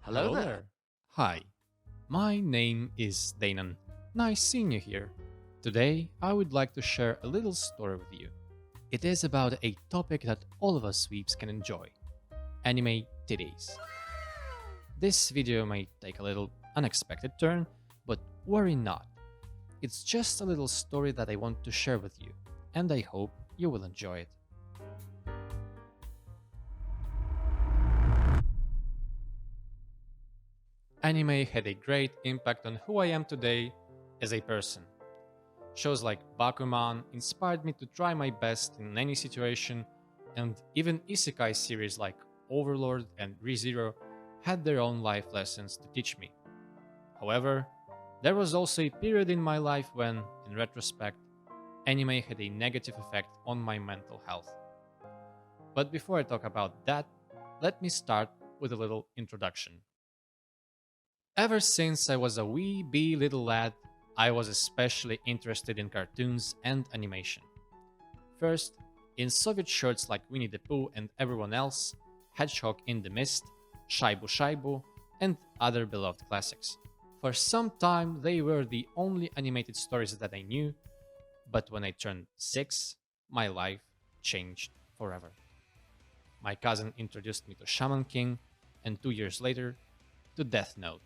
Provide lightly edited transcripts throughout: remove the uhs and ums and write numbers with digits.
Hello Hello there. there. Hi, my name is Danon. Nice seeing you here. Today, I would like to share a little story with you. It is about a topic that all of us weeps can enjoy anime titties. This video may take a little unexpected turn, but worry not. It's just a little story that I want to share with you, and I hope you will enjoy it. Anime had a great impact on who I am today as a person. Shows like Bakuman inspired me to try my best in any situation, and even isekai series like Overlord and ReZero had their own life lessons to teach me. However, there was also a period in my life when, in retrospect, anime had a negative effect on my mental health. But before I talk about that, let me start with a little introduction. Ever since I was a wee little lad, I was especially interested in cartoons and animation. First, in Soviet shirts like Winnie the Pooh and everyone else, Hedgehog in the Mist, Shaibu Shaibu, and other beloved classics. For some time, they were the only animated stories that I knew, but when I turned 6, my life changed forever. My cousin introduced me to Shaman King, and 2 years later, to Death Note.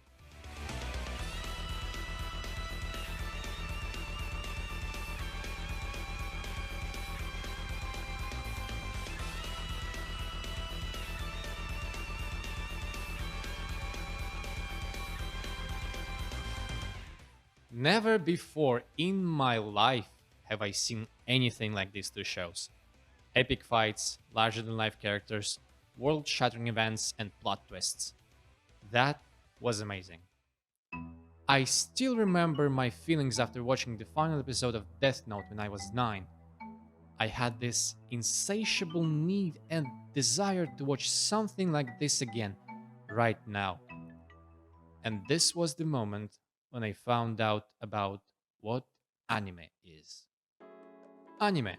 Never before in my life have I seen anything like these two shows. Epic fights, larger than life characters, world shattering events, and plot twists. That was amazing. I still remember my feelings after watching the final episode of Death Note when I was 9. I had this insatiable need and desire to watch something like this again, right now. And this was the moment when I found out about what anime is. Anime,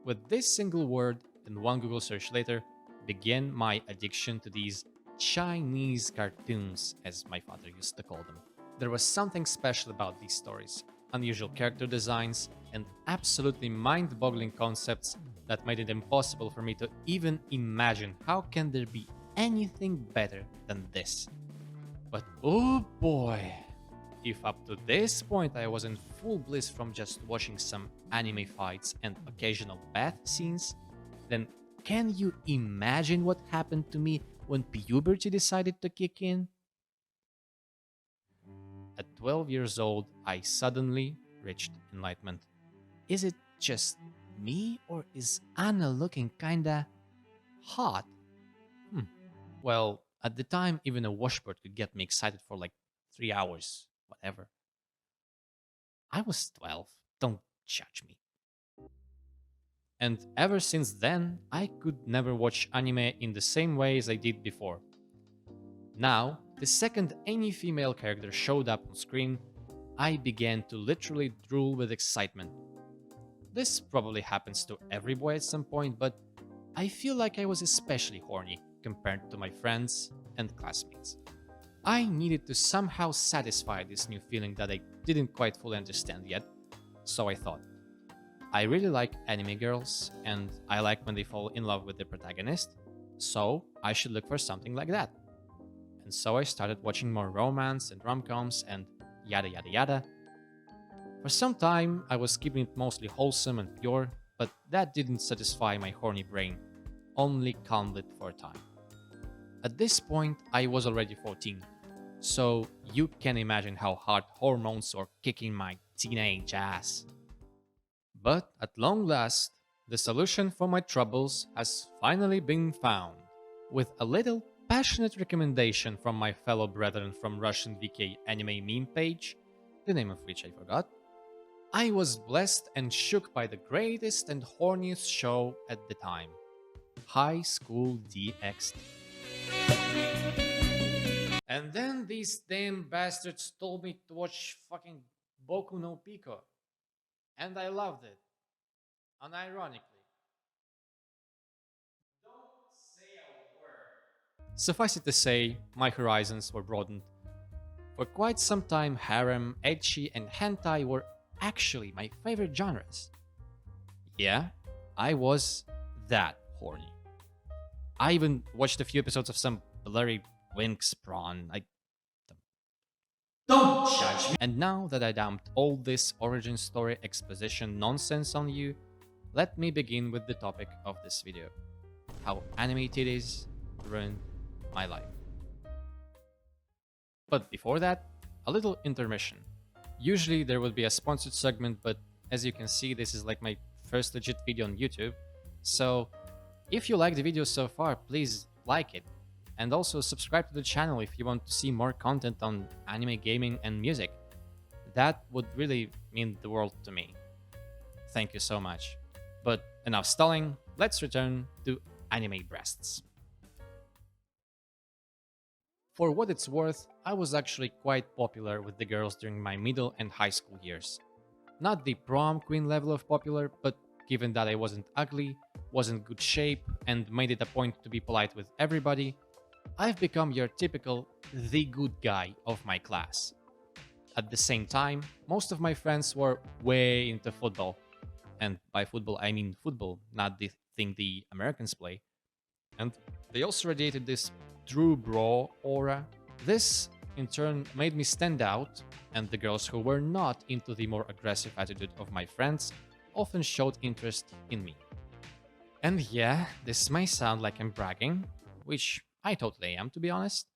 with this single word and one Google search later, began my addiction to these Chinese cartoons, as my father used to call them. There was something special about these stories, unusual character designs, and absolutely mind-boggling concepts that made it impossible for me to even imagine how can there be anything better than this. But oh boy, if up to this point I was in full bliss from just watching some anime fights and occasional bath scenes, then can you imagine what happened to me when puberty decided to kick in? At 12 years old, I suddenly reached enlightenment. Is it just me, or is Anna looking kinda hot? Hmm. Well, at the time, even a washboard could get me excited for like 3 hours, whatever. I was 12, don't judge me. And ever since then, I could never watch anime in the same way as I did before. Now, the second any female character showed up on screen, I began to literally drool with excitement. This probably happens to every boy at some point, but I feel like I was especially horny compared to my friends and classmates. I needed to somehow satisfy this new feeling that I didn't quite fully understand yet, so I thought, I really like anime girls, and I like when they fall in love with the protagonist, so I should look for something like that. And so I started watching more romance and rom-coms and yada yada yada. For some time, I was keeping it mostly wholesome and pure, but that didn't satisfy my horny brain, only calmed it for a time. At this point, I was already 14, so you can imagine how hard hormones were kicking my teenage ass. But at long last, the solution for my troubles has finally been found. With a little passionate recommendation from my fellow brethren from Russian VK anime meme page, the name of which I forgot, I was blessed and shook by the greatest and horniest show at the time, High School DxD. And then these damn bastards told me to watch fucking Boku no Pico, and I loved it, unironically. Don't say a word. Suffice it to say, my horizons were broadened. For quite some time, harem, ecchi, and hentai were actually my favorite genres. Yeah, I was that horny. I even watched a few episodes of some blurry Winx prawn. Don't judge me! And now that I dumped all this origin story exposition nonsense on you, let me begin with the topic of this video. How anime titties ruined my life. But before that, a little intermission. Usually there would be a sponsored segment, but as you can see, this is like my first legit video on YouTube. So if you like the video so far, please like it. And also subscribe to the channel if you want to see more content on anime, gaming, and music. That would really mean the world to me. Thank you so much. But enough stalling, let's return to anime breasts. For what it's worth, I was actually quite popular with the girls during my middle and high school years. Not the prom queen level of popular, but given that I wasn't ugly, wasn't good shape, and made it a point to be polite with everybody, I've become your typical the good guy of my class. At the same time, most of my friends were way into football. And by football, I mean football, not the thing the Americans play. And they also radiated this true bro aura. This, in turn, made me stand out, and the girls who were not into the more aggressive attitude of my friends often showed interest in me. And yeah, this may sound like I'm bragging, which I totally am, to be honest,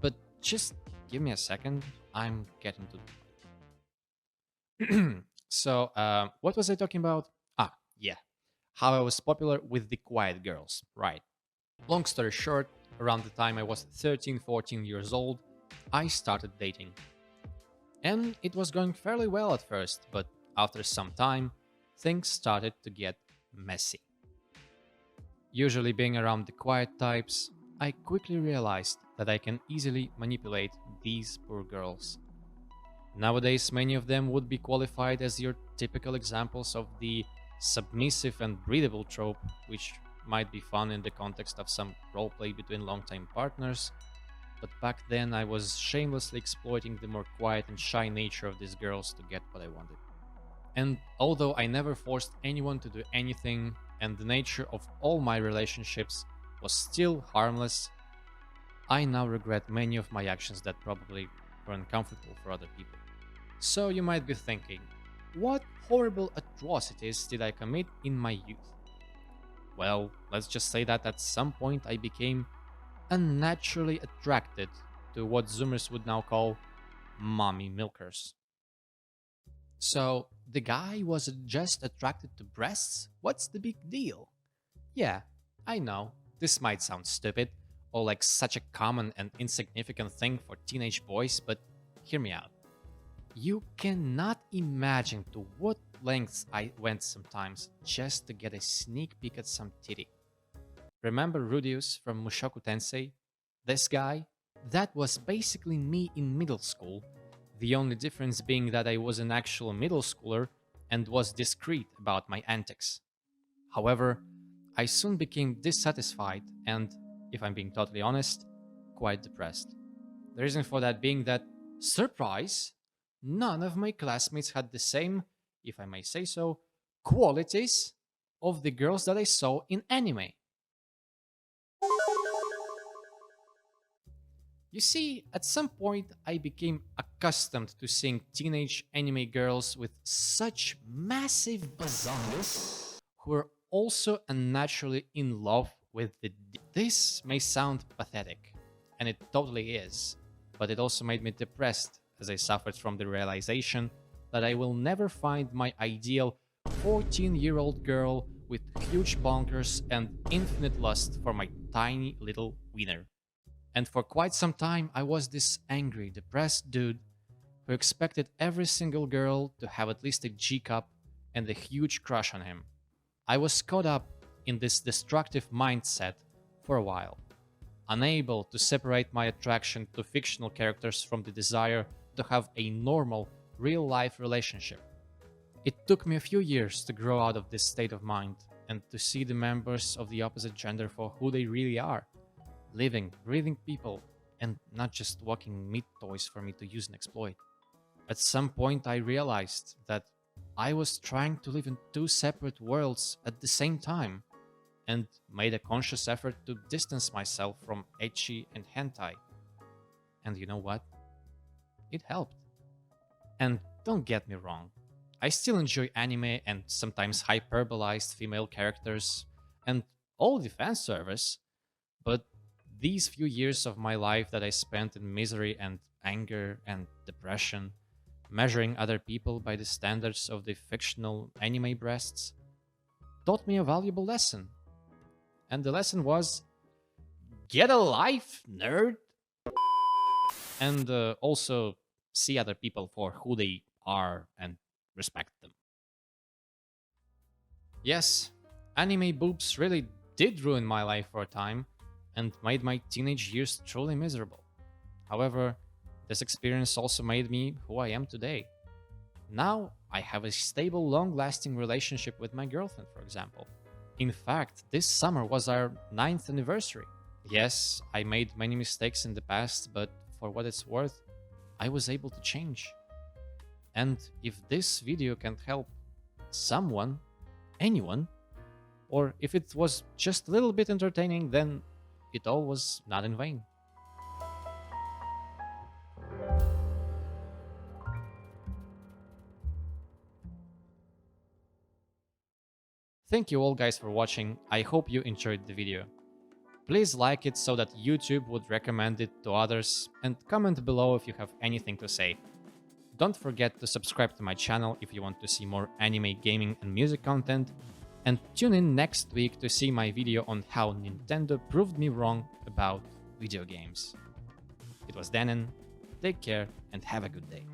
but just give me a second, I'm getting to the point. So, what was I talking about? Ah, yeah, how I was popular with the quiet girls, right. Long story short, around the time I was 13-14 years old, I started dating. And it was going fairly well at first, but after some time, things started to get messy. Usually being around the quiet types, I quickly realized that I can easily manipulate these poor girls. Nowadays, many of them would be qualified as your typical examples of the submissive and breathable trope, which might be fun in the context of some roleplay between longtime partners, but back then I was shamelessly exploiting the more quiet and shy nature of these girls to get what I wanted. And although I never forced anyone to do anything, and the nature of all my relationships was still harmless, I now regret many of my actions that probably were uncomfortable for other people. So you might be thinking, what horrible atrocities did I commit in my youth? Well, let's just say that at some point I became unnaturally attracted to what Zoomers would now call mommy milkers. So, the guy was just attracted to breasts? What's the big deal? Yeah, I know, this might sound stupid, or like such a common and insignificant thing for teenage boys, but hear me out. You cannot imagine to what lengths I went sometimes just to get a sneak peek at some titty. Remember Rudeus from Mushoku Tensei? This guy? That was basically me in middle school, the only difference being that I was an actual middle schooler and was discreet about my antics. However, I soon became dissatisfied and, if I'm being totally honest, quite depressed. The reason for that being that, surprise, none of my classmates had the same, if I may say so, qualities of the girls that I saw in anime. You see, at some point I became accustomed to seeing teenage anime girls with such massive bazongas who were also unnaturally in love with the This may sound pathetic, and it totally is, but it also made me depressed as I suffered from the realization that I will never find my ideal 14-year-old girl with huge bonkers and infinite lust for my tiny little wiener. And for quite some time, I was this angry, depressed dude who expected every single girl to have at least a G-cup and a huge crush on him. I was caught up in this destructive mindset for a while, unable to separate my attraction to fictional characters from the desire to have a normal, real-life relationship. It took me a few years to grow out of this state of mind and to see the members of the opposite gender for who they really are. living, breathing people, and not just walking meat toys for me to use and exploit. At some point, I realized that I was trying to live in two separate worlds at the same time, and made a conscious effort to distance myself from ecchi and hentai. And you know what? It helped. And don't get me wrong, I still enjoy anime and sometimes hyperbolized female characters and all the fan service, but these few years of my life that I spent in misery and anger and depression, measuring other people by the standards of the fictional anime breasts, taught me a valuable lesson. And the lesson was get a life, nerd! And also see other people for who they are and respect them. Yes, anime boobs really did ruin my life for a time and made my teenage years truly miserable. However, this experience also made me who I am today. Now, I have a stable, long lasting relationship with my girlfriend, for example. In fact, this summer was our 9th anniversary. Yes, I made many mistakes in the past, but for what it's worth, I was able to change. And if this video can help someone, anyone, or if it was just a little bit entertaining, then it all was not in vain. Thank you all guys for watching. I hope you enjoyed the video. Please like it so that YouTube would recommend it to others, and comment below if you have anything to say. Don't forget to subscribe to my channel if you want to see more anime, gaming and music content, and tune in next week to see my video on how Nintendo proved me wrong about video games. It was Danon, take care and have a good day.